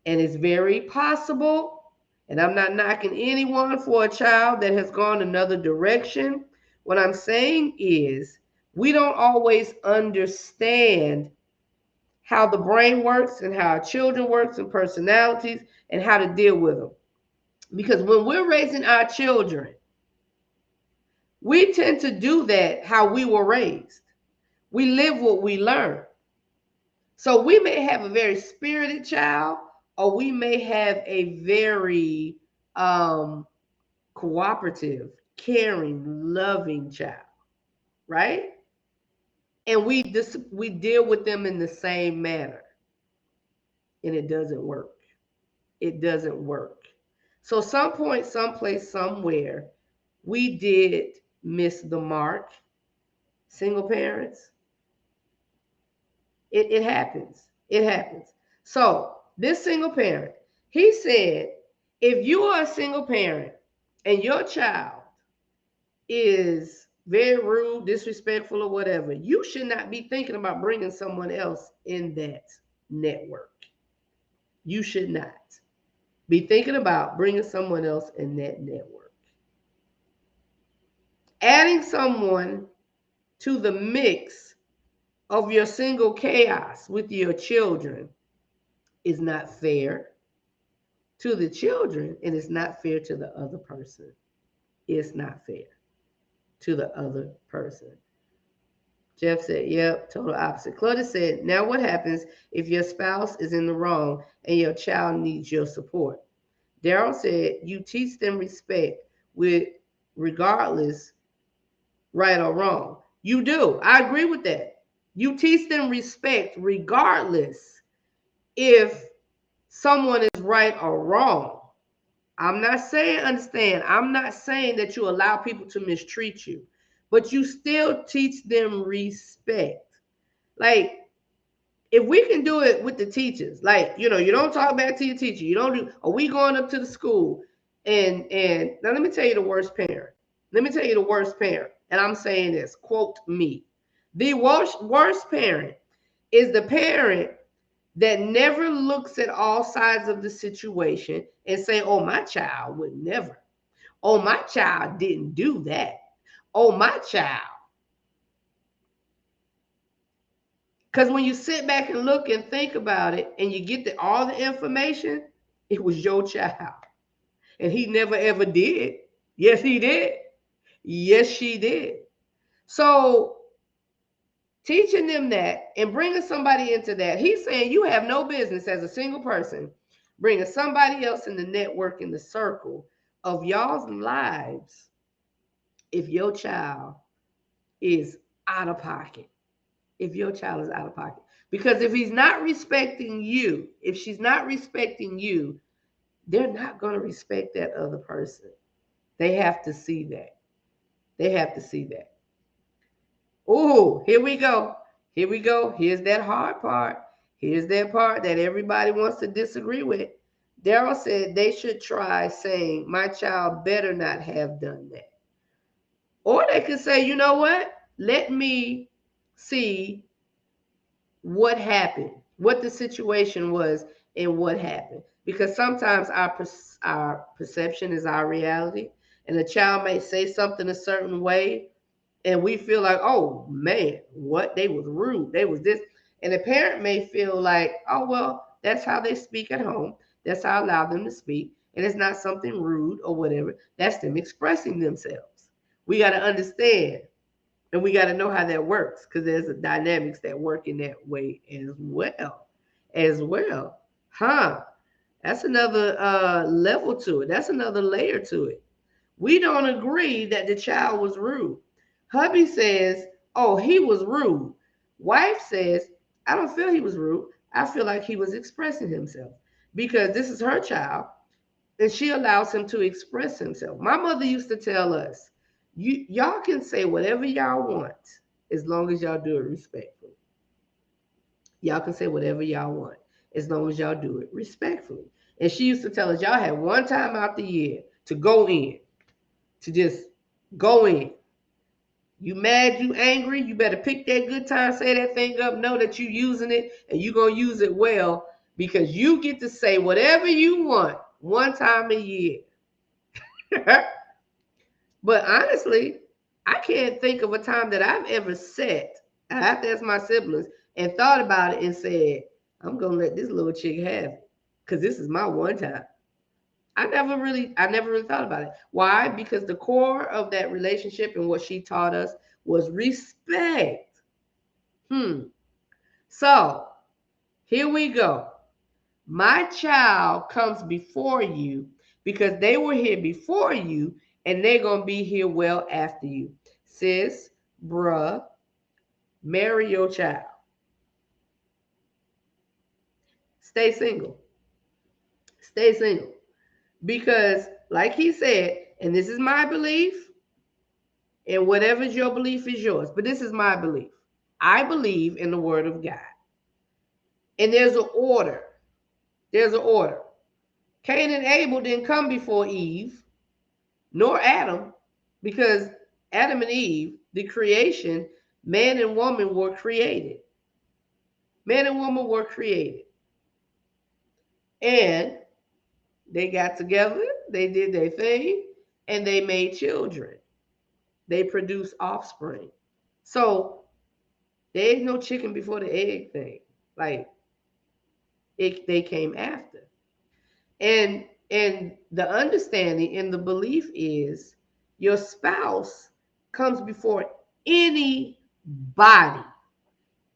and it's very possible, and I'm not knocking anyone for a child that has gone another direction. What I'm saying is we don't always understand how the brain works and how our children works and personalities and how to deal with them. Because when we're raising our children, we tend to do that how we were raised. We live what we learn. So we may have a very spirited child, or we may have a very cooperative, caring, loving child, right? And we deal with them in the same manner, and it doesn't work. It doesn't work. So some point, someplace, somewhere, we did miss the mark. Single parents, it happens. It happens. So this single parent, he said, if you are a single parent and your child is very rude, disrespectful, or whatever, you should not be thinking about bringing someone else in that network. You should not be thinking about bringing someone else in that network. Adding someone to the mix of your single chaos with your children is not fair to the children, and it's not fair to the other person. It's not fair to the other person. Jeff said, yep, total opposite. Claudia said, now what happens if your spouse is in the wrong and your child needs your support? Daryl said, you teach them respect with regardless, right or wrong. You do. I agree with that. You teach them respect regardless if someone is right or wrong. I'm not saying, understand, I'm not saying that you allow people to mistreat you, but you still teach them respect. Like, if we can do it with the teachers, like, you don't talk back to your teacher. You don't do, are we going up to the school? And now let me tell you the worst parent. Let me tell you the worst parent. And I'm saying this, quote me. The worst parent is the parent that never looks at all sides of the situation and say, oh, my child would never. Oh, my child didn't do that. Oh, my child. Because when you sit back and look and think about it and you get all the information, it was your child. And he never ever did. Yes, he did. Yes, she did. So teaching them that and bringing somebody into that, he's saying you have no business as a single person bringing somebody else in the network, in the circle of y'all's lives if your child is out of pocket. If your child is out of pocket. Because if he's not respecting you, if she's not respecting you, they're not going to respect that other person. They have to see that. They have to see that. Oh, here we go. Here we go. Here's that hard part. Here's that part that everybody wants to disagree with. Daryl said they should try saying, my child better not have done that. Or they could say, you know what? Let me see what happened, what the situation was, and what happened. Because sometimes our perception is our reality, and a child may say something a certain way, and we feel like, oh man, what, they was rude, they was this, and the parent may feel like, oh well, that's how they speak at home. That's how I allow them to speak, and it's not something rude or whatever. That's them expressing themselves. We got to understand and we got to know how that works because there's dynamics that work in that way as well. As well. Huh. That's another level to it. That's another layer to it. We don't agree that the child was rude. Hubby says, oh, he was rude. Wife says, I don't feel he was rude. I feel like he was expressing himself because this is her child and she allows him to express himself. My mother used to tell us, y'all can say whatever y'all want as long as y'all do it respectfully. Y'all can say whatever y'all want as long as y'all do it respectfully. And she used to tell us, y'all had one time out the year to go in, to just go in. You mad, you angry, you better pick that good time, say that thing up, know that you using it and you going to use it well because you get to say whatever you want one time a year. But honestly, I can't think of a time that I've ever sat, I have to ask my siblings, and thought about it and said, I'm going to let this little chick have it because this is my one time. I never really thought about it. Why? Because the core of that relationship and what she taught us was respect. So here we go. My child comes before you because they were here before you and they're going to be here well after you. Sis, bruh, marry your child. Stay single. Stay single. Because, like he said, and this is my belief, and whatever's your belief is yours, but this is my belief. I believe in the word of God. And there's an order. There's an order. Cain and Abel didn't come before Eve, nor Adam, because Adam and Eve, the creation, man and woman were created. Man and woman were created. And they got together, they did their thing, and they made children. They produced offspring. So there ain't no chicken before the egg thing. Like they came after. And the understanding and the belief is your spouse comes before anybody.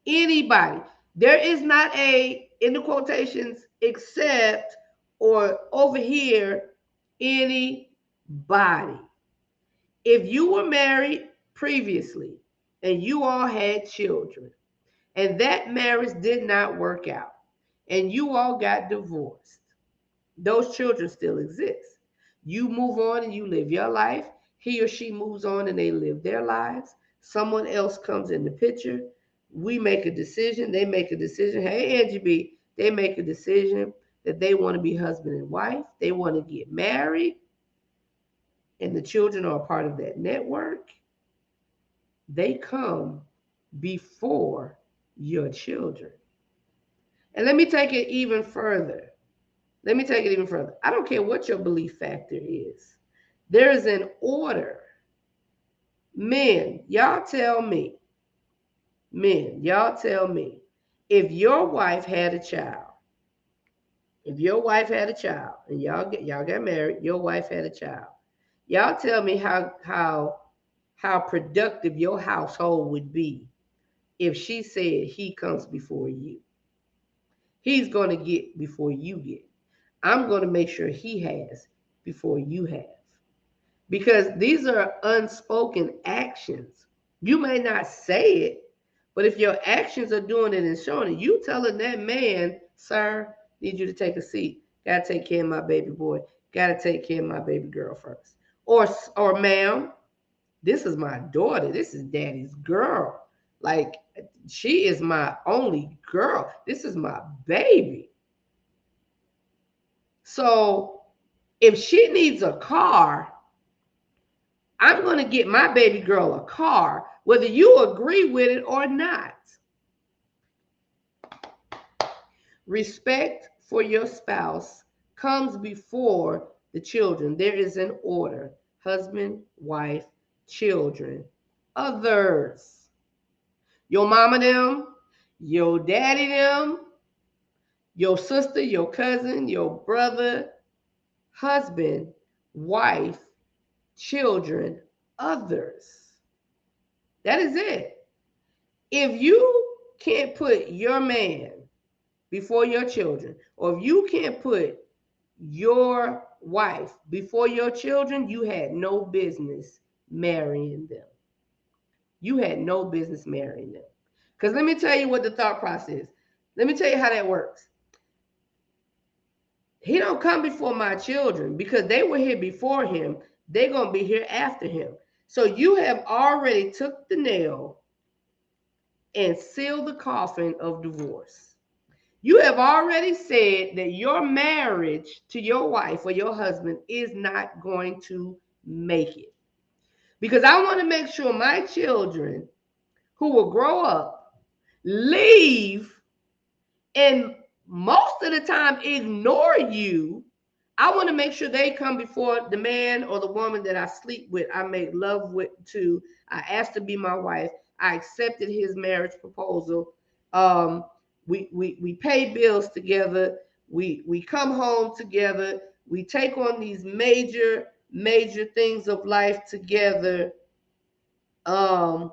Anybody. There is not a, in the quotations, except or over here, anybody. If you were married previously and you all had children and that marriage did not work out and you all got divorced, those children still exist. You move on and you live your life. He or she moves on and they live their lives. Someone else comes in the picture. We make a decision, they make a decision. Hey, Angie B, they make a decision that they want to be husband and wife, they want to get married, and the children are a part of that network. They come before your children. And let me take it even further. Let me take it even further. I don't care what your belief factor is. There is an order. Men, y'all tell me. Men, y'all tell me. If your wife had a child, if your wife had a child and y'all got married, your wife had a child. Y'all tell me how productive your household would be if she said he comes before you. He's going to get before you get. I'm going to make sure he has before you have. Because these are unspoken actions. You may not say it, but if your actions are doing it and showing it, you telling that man, sir, need you to take a seat. Gotta take care of my baby boy. Gotta take care of my baby girl first. Or ma'am, this is my daughter. This is daddy's girl. Like, she is my only girl. This is my baby. So if she needs a car, I'm going to get my baby girl a car, whether you agree with it or not. Respect for your spouse comes before the children. There is an order: husband, wife, children, others. Your mama them, your daddy them, your sister, your cousin, your brother, husband, wife, children, others. That is it. If you can't put your man before your children, or if you can't put your wife before your children, you had no business marrying them. You had no business marrying them. Because let me tell you what the thought process is. Let me tell you how that works. He don't come before my children because they were here before him. They're going to be here after him. So you have already took the nail and sealed the coffin of divorce. You have already said that your marriage to your wife or your husband is not going to make it. Because I want to make sure my children who will grow up, leave, and most of the time ignore you. I want to make sure they come before the man or the woman that I sleep with, I make love with to, I asked to be my wife, I accepted his marriage proposal. We pay bills together. We come home together. We take on these major things of life together. Um,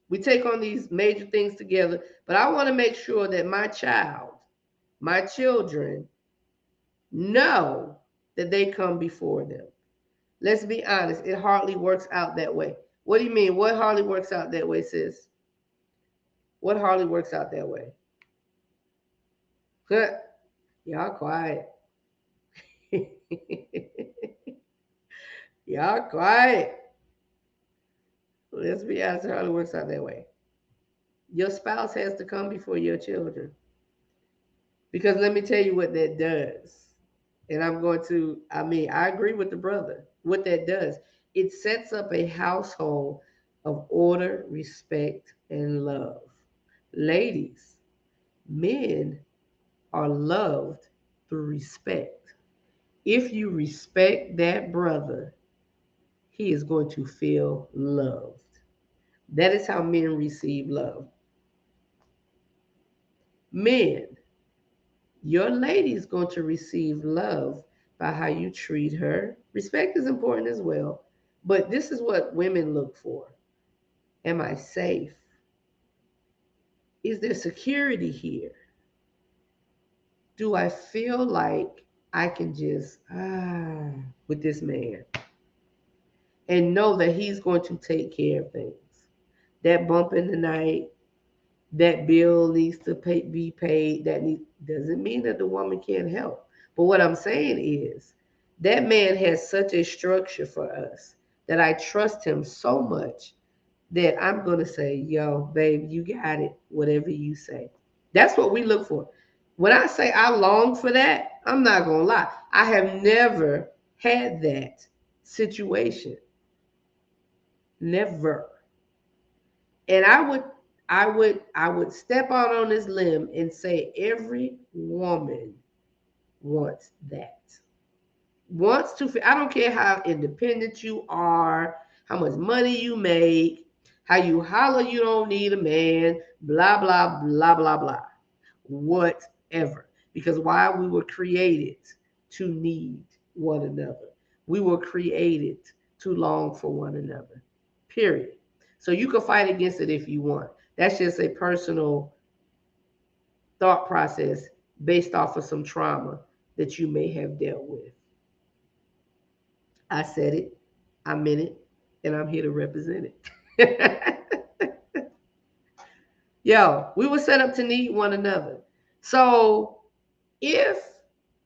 we take on these major things together. But I want to make sure that my children, know that they come before them. Let's be honest, it hardly works out that way. What do you mean? What hardly works out that way, sis? What hardly works out that way? Y'all quiet. Y'all quiet. Let's be honest, it hardly works out that way. Your spouse has to come before your children. Because let me tell you what that does. And I agree with the brother. What that does, it sets up a household of order, respect, and love. Ladies, men are loved through respect. If you respect that brother, he is going to feel loved. That is how men receive love. Men, your lady is going to receive love by how you treat her. Respect is important as well, but this is what women look for. Am I safe? Is there security here? Do I feel like I can just with this man and know that he's going to take care of things? That bump in the night, that bill needs to be paid. Doesn't mean that the woman can't help. But what I'm saying is that man has such a structure for us that I trust him so much that I'm going to say, yo, babe, you got it, whatever you say. That's what we look for. When I say I long for that, I'm not going to lie. I have never had that situation. Never. And I would step out on this limb and say every woman wants that. Wants to I don't care how independent you are, how much money you make, how you holler you don't need a man, blah blah blah blah blah. Whatever. Because why we were created to need one another. We were created to long for one another. Period. So you can fight against it if you want. That's just a personal thought process based off of some trauma that you may have dealt with. I said it, I meant it, and I'm here to represent it. Yo, we were set up to need one another. So if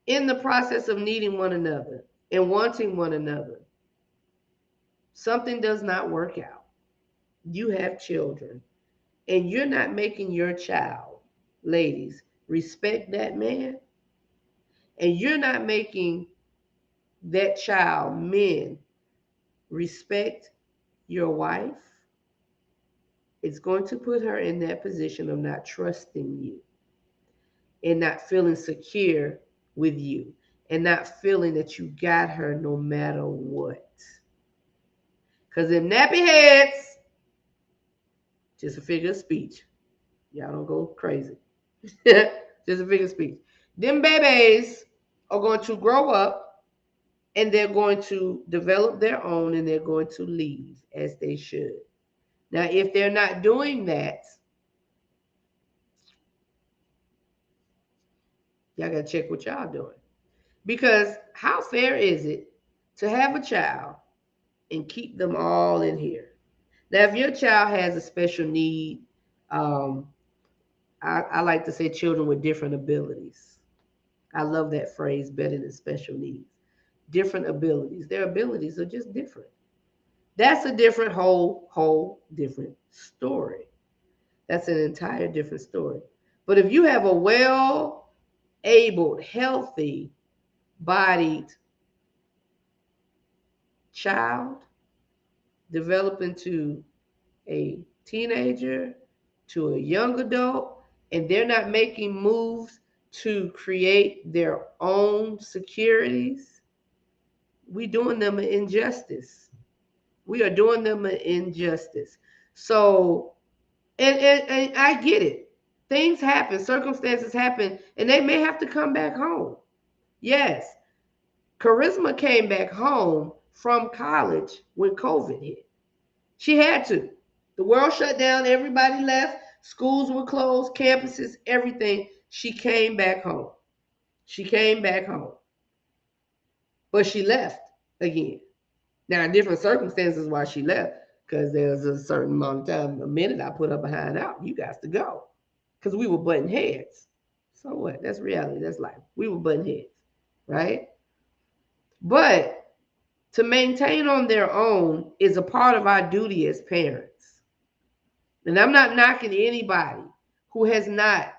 in the process of needing one another and wanting one another, something does not work out, you have children, and you're not making your child, ladies, respect that man, and you're not making that child, men, respect your wife, it's going to put her in that position of not trusting you and not feeling secure with you and not feeling that you got her no matter what. Because them nappy heads, just a figure of speech. Y'all don't go crazy. Just a figure of speech. Them babies are going to grow up and they're going to develop their own and they're going to leave as they should. Now, if they're not doing that, y'all got to check what y'all doing. Because how fair is it to have a child and keep them all in here? Now, if your child has a special need, um, I like to say children with different abilities. I love that phrase better than special needs. Different abilities. Their abilities are just different. That's a different whole different story. That's an entire different story. But if you have a well abled, healthy, bodied child developing to a teenager, to a young adult, and they're not making moves to create their own securities, we doing them an injustice. We are doing them an injustice. So, and I get it. Things happen, circumstances happen, and they may have to come back home. Yes, Charisma came back home from college when COVID hit. She had to. The world shut down, everybody left, schools were closed, campuses, everything. She came back home. She came back home. But she left again. Now, different circumstances why she left, because there's a certain amount of time, a minute I put her behind out. You got to go. Because we were butting heads. So what? That's reality. That's life. We were butting heads, right? But to maintain on their own is a part of our duty as parents. And I'm not knocking anybody who has not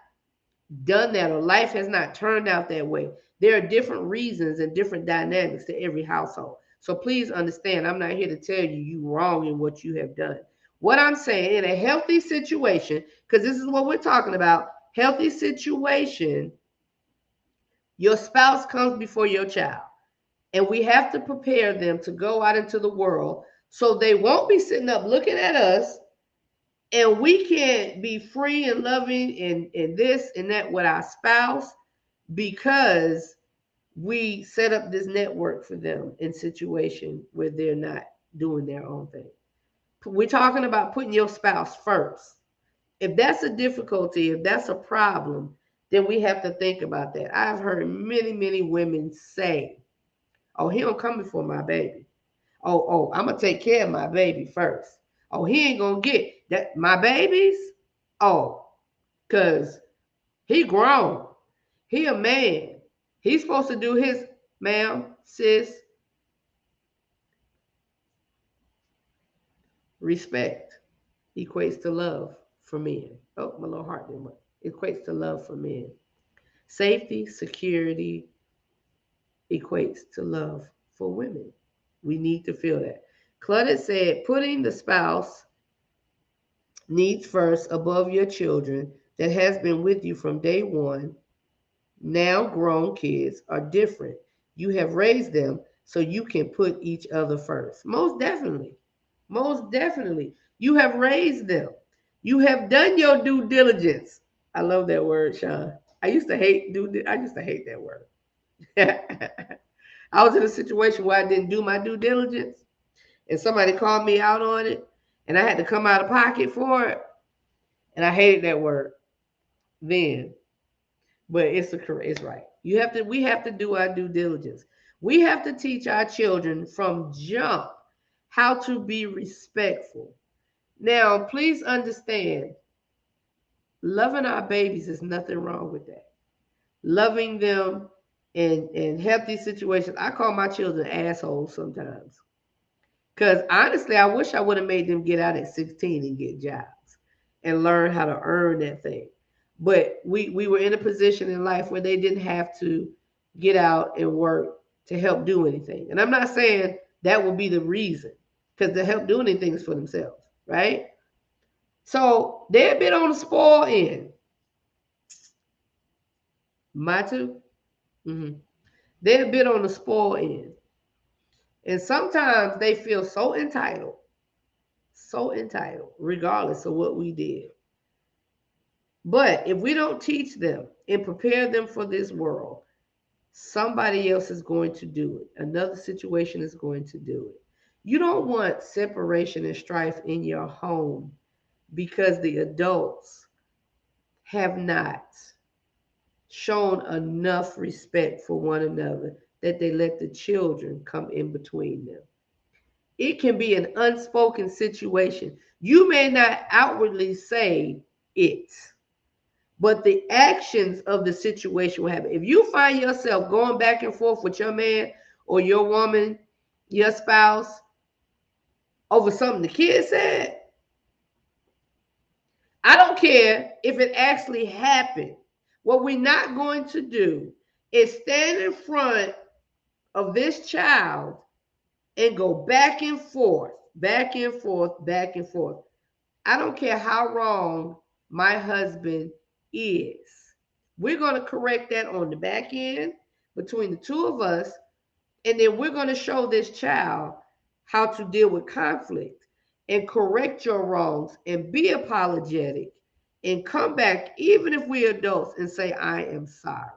done that or life has not turned out that way. There are different reasons and different dynamics to every household. So please understand, I'm not here to tell you you wrong in what you have done. What I'm saying, in a healthy situation, because this is what we're talking about, healthy situation, your spouse comes before your child. And we have to prepare them to go out into the world so they won't be sitting up looking at us and we can't be free and loving and this and that with our spouse because we set up this network for them in situation where they're not doing their own thing. We're talking about putting your spouse first. If that's a difficulty, if that's a problem, then we have to think about that. I've heard many women say, oh, he don't come before my baby. Oh, I'm gonna take care of my baby first. Oh, he ain't gonna get that my babies. Oh, cause he grown. He a man. He's supposed to do his, ma'am, sis, respect. equates to love for men. Oh, my little heart didn't work. Equates to love for men. Safety, security equates to love for women. We need to feel that. Claudette said, putting the spouse needs first above your children that has been with you from day one. Now grown kids are different. You have raised them so you can put each other first. Most definitely. Most definitely. You have raised them. You have done your due diligence. I love that word, Sean. I used to hate that word. I was in a situation where I didn't do my due diligence and somebody called me out on it and I had to come out of pocket for it. And I hated that word then. But it's right. We have to do our due diligence. We have to teach our children from jump how to be respectful. Now, please understand, loving our babies is nothing wrong with that. Loving them in healthy situations. I call my children assholes sometimes. Because honestly, I wish I would have made them get out at 16 and get jobs and learn how to earn that thing. But we were in a position in life where they didn't have to get out and work to help do anything. And I'm not saying that will be the reason, because to help do anything is for themselves, right? So they're a bit on the spoil end. My 2 mm-hmm. They're a bit on the spoil end. And sometimes they feel so entitled, regardless of what we did. But if we don't teach them and prepare them for this world, somebody else is going to do it. Another situation is going to do it. You don't want separation and strife in your home because the adults have not shown enough respect for one another that they let the children come in between them. It can be an unspoken situation. You may not outwardly say it, but the actions of the situation will happen. If you find yourself going back and forth with your man or your woman, your spouse, over something the kid said, I don't care if it actually happened. What we're not going to do is stand in front of this child and go back and forth, back and forth, back and forth. I don't care how wrong my husband is. We're going to correct that on the back end between the two of us. And then we're going to show this child how to deal with conflict and correct your wrongs and be apologetic and come back, even if we're adults, and say, I am sorry.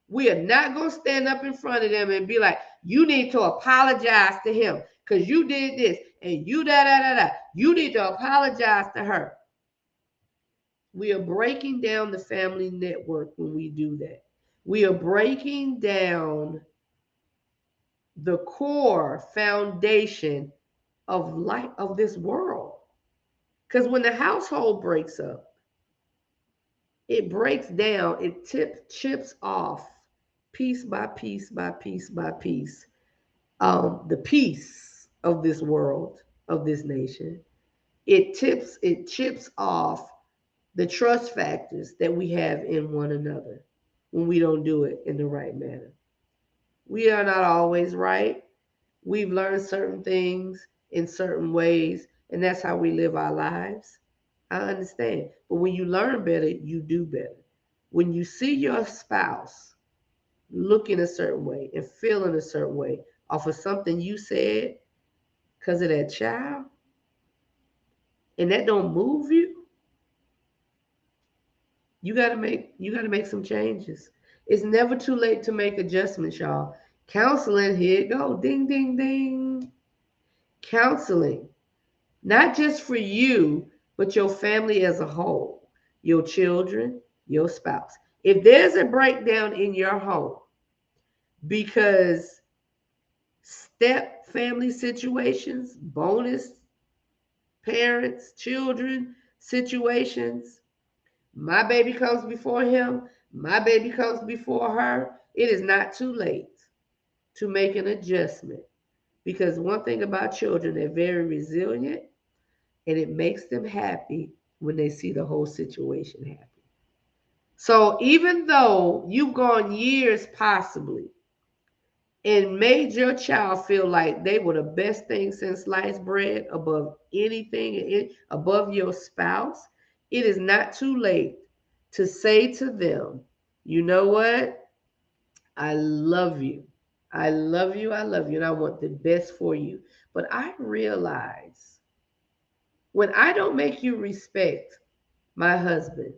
We are not going to stand up in front of them and be like, you need to apologize to him because you did this and you da da da da. You need to apologize to her. We are breaking down the family network when we do that. We are breaking down the core foundation of life of this world. Because when the household breaks up, it breaks down, it chips off piece by piece by piece by piece, the peace of this world, of this nation. It chips off the trust factors that we have in one another when we don't do it in the right manner. We are not always right. We've learned certain things in certain ways, and that's how we live our lives. I understand. But when you learn better, you do better. When you see your spouse looking a certain way and feeling a certain way off of something you said because of that child, and that don't move you, you gotta make some changes. It's never too late to make adjustments, y'all. Counseling, here it go. Ding ding ding. Counseling. Not just for you, but your family as a whole, your children, your spouse. If there's a breakdown in your home because step family situations, bonus parents, children situations, my baby comes before him, my baby comes before her, it is not too late to make an adjustment. Because one thing about children, they're very resilient, and it makes them happy when they see the whole situation happy. So even though you've gone years possibly and made your child feel like they were the best thing since sliced bread above anything, above your spouse, it is not too late to say to them, you know what? I love you. I love you. I love you. And I want the best for you. But I realize when I don't make you respect my husband,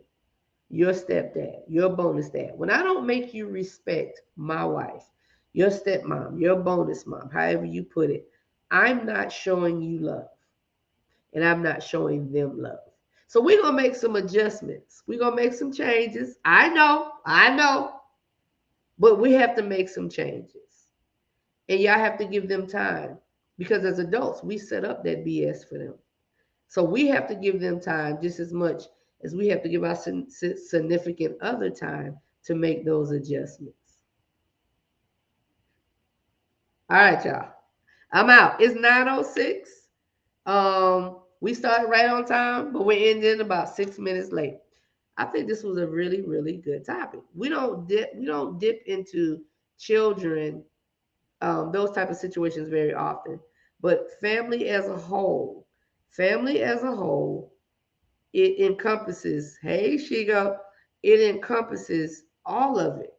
your stepdad, your bonus dad, when I don't make you respect my wife, your stepmom, your bonus mom, however you put it, I'm not showing you love and I'm not showing them love. So we're going to make some adjustments. We're going to make some changes. I know, but we have to make some changes. And y'all have to give them time because as adults, we set up that BS for them. So we have to give them time just as much as we have to give our significant other time to make those adjustments. All right, y'all. I'm out. It's 9:06. We started right on time, but we're ending about 6 minutes late. I think this was a really, really good topic. We don't dip into children, those type of situations very often. But family as a whole, it encompasses, hey, Shigo, it encompasses all of it.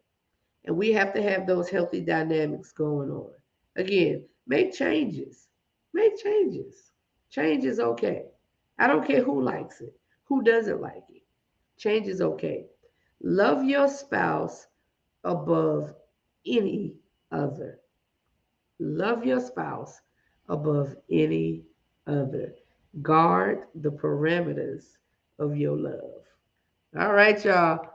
And we have to have those healthy dynamics going on. Again, make changes. Make changes. Change is okay. I don't care who likes it, who doesn't like it. Change is okay. Love your spouse above any other. Love your spouse above any other. Guard the parameters of your love. All right, y'all.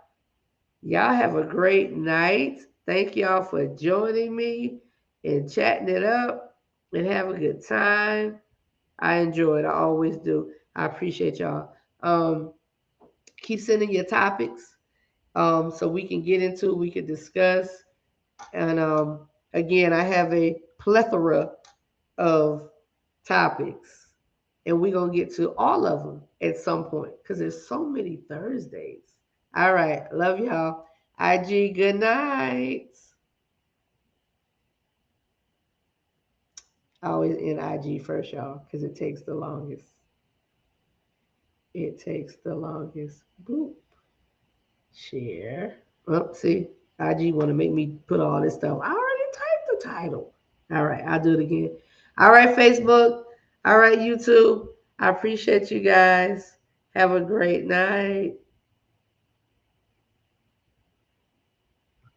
Y'all have a great night. Thank y'all for joining me and chatting it up and have a good time. I enjoy it. I always do. I appreciate y'all. Keep sending your topics so we can get into, we can discuss. And again, I have a plethora of topics, and we're going to get to all of them at some point because there's so many Thursdays. All right. Love y'all. IG, good night. I always end IG first, y'all, because it takes the longest. It takes the longest. Boop. Share. Oh, see, IG want to make me put all this stuff. I already typed the title. All right, I'll do it again. All right, Facebook. All right, YouTube. I appreciate you guys. Have a great night.